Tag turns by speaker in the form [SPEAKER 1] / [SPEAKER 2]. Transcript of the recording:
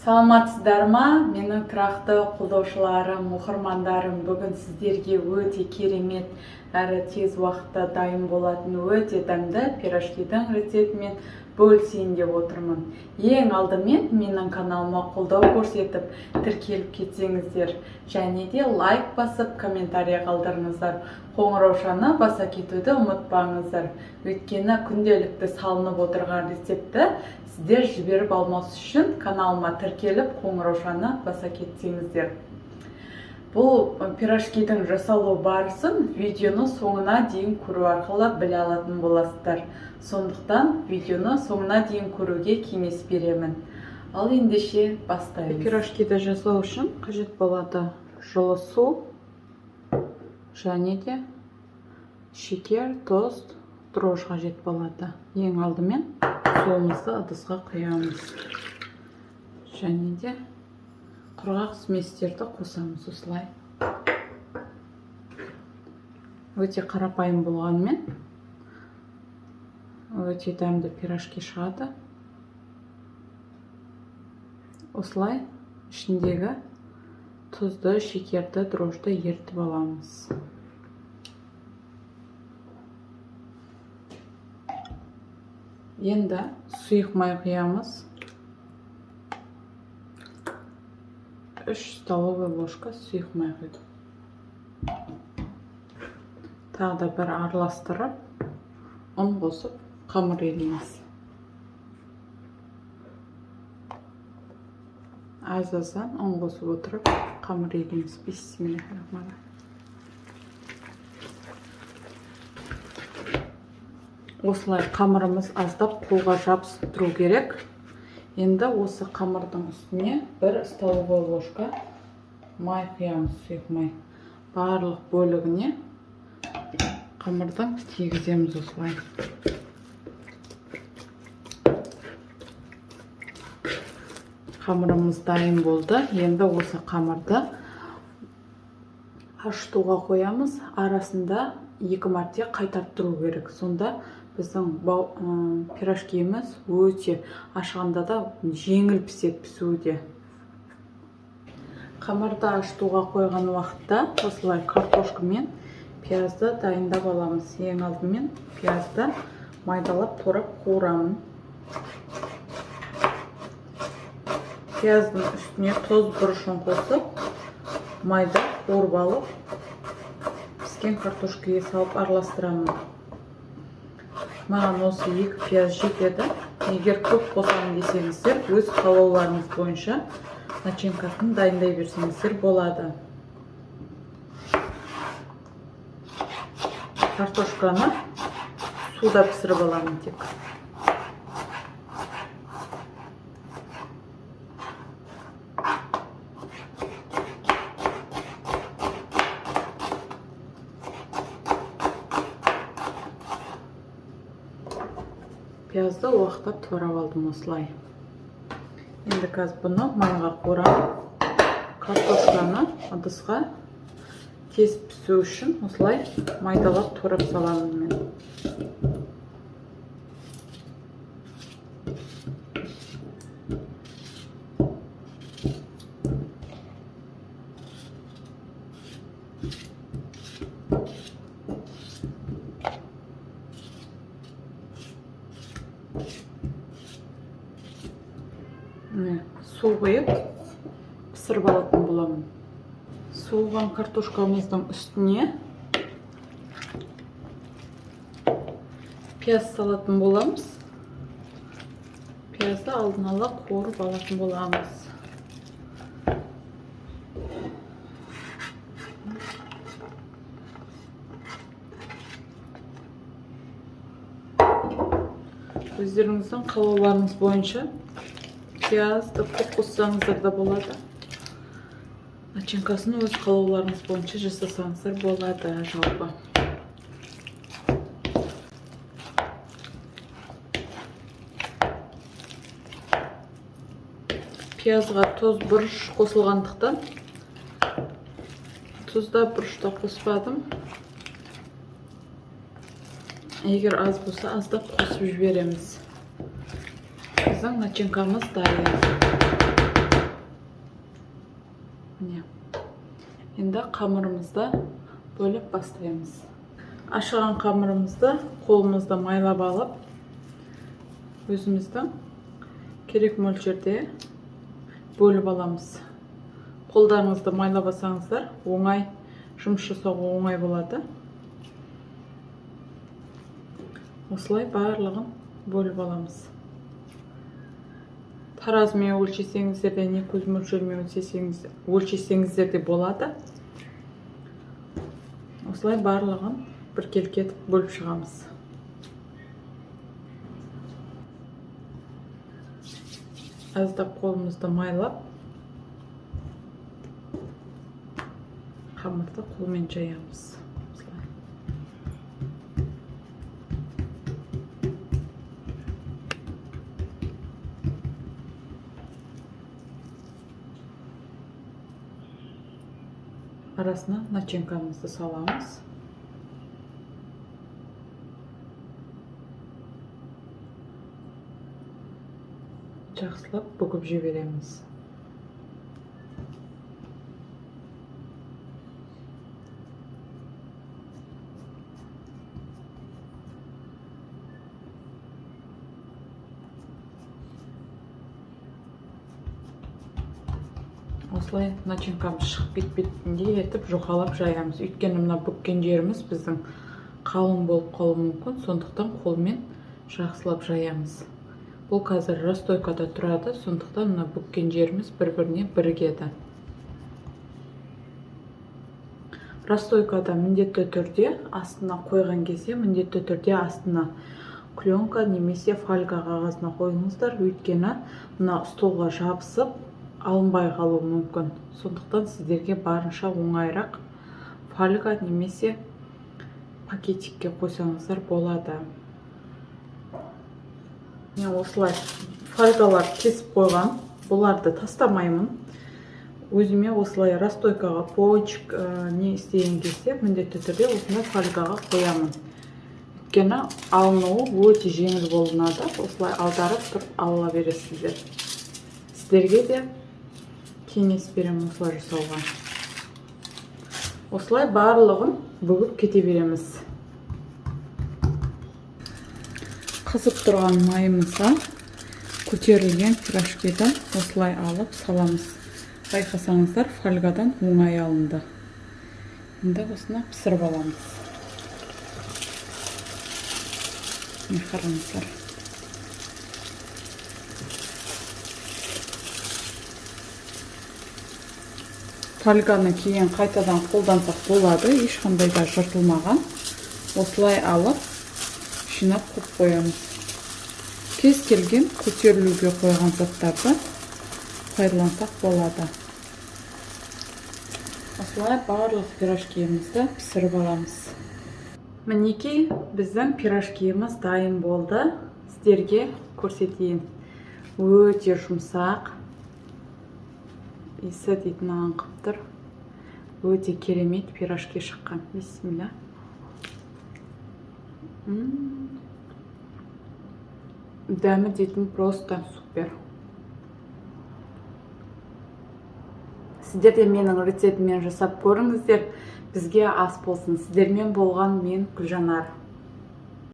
[SPEAKER 1] Саламатсыздар ма? Менің тұрақты қолдаушыларым, оқырмандарым, бүгін сіздерге өте керемет әрі тез уақытта дайын болатын өте дәмді пирожкидің рецептімен бөлісейін деп отырмын. Ең алдымен менің каналыма қолдау көрсетіп, тіркеліп кетсеңіздер, және де лайк басып, комментарий қалдырыңыздар. Қоңыраушаны баса кетуді ұмытпаңыздар. Өйткені күнделікті салынып отырған рецепті сіздер жіберіп алмас үшін каналыма тіркеліп, қоңыраушаны баса кетсеңіздер. Бұл пирожкидің жасалу барысын видеоны соңына дейін көру арқылы біле алатын боласыздар. Сондықтан видеоны соңына дейін көруге кеңес беремін. Ал ендеше бастаймыз. Пирожкиді жасау үшін қажет болады жылы су, және де шекер, тоз, дрожж қажет болады. Ең алдымен суымызды ыдысқа құямыз. Және де құрғақ сместерді қосамыз осылай. Өте қарапайым болғанмен өте дәмді пирожки шығады. Осылай ішіндегі тұзды, шекерді, дрожжды ертіп аламыз. Енді сұйық май құямыз. 3 столовый ложка сұйық май құйдым. Тағы да бір араластырып, ұн қосып, қамыр елейміз. Аз-аздан ұн қосып отырып, қамыр елейміз. Бисмиллахиррахманиррахим. Осылай қамырымыз аздап қолға жабысып тұру керек. Енді осы қамырдың үстіне 1 столовый ложка май құямыз, сұйық май. Барлық бөлігіне қамырдан тегіземіз осылай. Қамырымыз дайын болды. Енді осы қамырды ашытуға қоямыз. Арасында 2 мәрте қайтарттыру керек. Сонда біздің пирожкиіміз өте ашығанда да жеңіл піседі пісуде. Қамырды ашытуға қойған уақытта осылай картошка мен пиязды дайындап аламыз. Ең алдымен пиязды майдалап турап қуырамын. Пияздың үстіне тоз бұрышын қосып, майда қуырып алып, піскен картошкаға салып араластырамын. Маған осы 2 пияз жетеді. Егер көп қосамын десеңіздер, өз қалауларыңыз бойынша начинкасын дайындай берсеңіздер болады. Картошканы суда пісіріп аламын тек. Пиязды уақтап турап алдым осылай. Енді қазір бұны майға қуырып, картошканы ыдысқа тез пісу үшін осылай майдалап турап саламын мен. Су қойып пісіріп алатын боламын. Суыған картошкамыздың үстіне пияз салатын боламыз. Пиязды алдын ала қуырып алатын боламыз. Өздеріңіздің қалауларыңыз бойынша пиязды көп қоссаңыздар да болады. Начинкасын өз қалауларыңыз бойынша жасасаңыздар болады жалпы. Пиязға тоз бұрыш қосылғандықтан тұзда бұрышта қоспадым. Егер аз болса аздап қосып жібереміз. Біздің начинкамыз дайын. міне енді қамырымызды бөліп бастаймыз. Ашыған қамырымызды қолымызды майлап алып, өзіміздің керек мөлшерде бөліп аламыз. Қолдарыңызды майлап алсаңыздар, оңай жұмыс жасауға оңай болады. Осылай барлығын бөліп аламыз. Таразымен өлшесеңіздер де, не көз мөлшерімен өлшесеңіздер де болады. Осылай барлығын біркелкі етіп бөліп шығамыз. Аздап қолымызды майлап, қамырды қолмен жаямыз. Арасына начинкамызды саламыз. Жақсылап бүгіп жібереміз. Осылай начинкамыз шығып кетпейтіндей етіп жұқалап жаямыз. Өйткені мына бүккен жеріміз біздің қалың болып қалуы мүмкін, сондықтан қолмен жақсылап жаямыз. Бұл қазір расстойкада тұрады, сондықтан мына бүккен жеріміз бір-біріне бірігеді. Расстойкада міндетті түрде астына қойған кезде, міндетті түрде астына пленка немесе фольга қағазына қойыңыздар, өйткені мына столға жабысып алынбай қалуы мүмкін. Сондықтан сіздерге барынша оңайырақ фольга немесе пакетикке қойсаңыздар болады. Мен осылай фольгалар кесіп қойған, бұларды тастамаймын. Өзіме осылай расстойкаға пончик не істеген кезде міндетті түрде осындай фольгаға қоямын. Өйткені алынуы өте жеңіл болынады. Осылай аударып тұрып ала бересіздер. Сіздерге де кеңес беремін осылай жасауға. Осылай барлығын бүгіп кете береміз. Қызып тұрған майымызға көтерілген пирожкиді осылай алып саламыз. Байқасаңыздар, фольгадан оңай алынды. Енді осыны пісіріп аламыз. Не қараңыздар. Фольганы кейін қайтадан қолдансақ болады, ешқандай да жыртылмаған. Осылай алып, жинап қойып қоямыз. Кез келген көтерілуге қойған заттарды пайдалансақ болады. Осылай барлық пирожкиімізді пісіріп аламыз. Мінекей, біздің пирожкиіміз дайын болды. Сіздерге көрсетейін. Өте жұмсақ. Иісі дейтін аңқып тұр. Өте керемет пирожки шыққан. Бисмилля. Дәмі дейтін просто супер. Сіздер де менің рецептіммен жасап көріңіздер. Бізге ас болсын. Сіздермен болған мен Гүлжанар.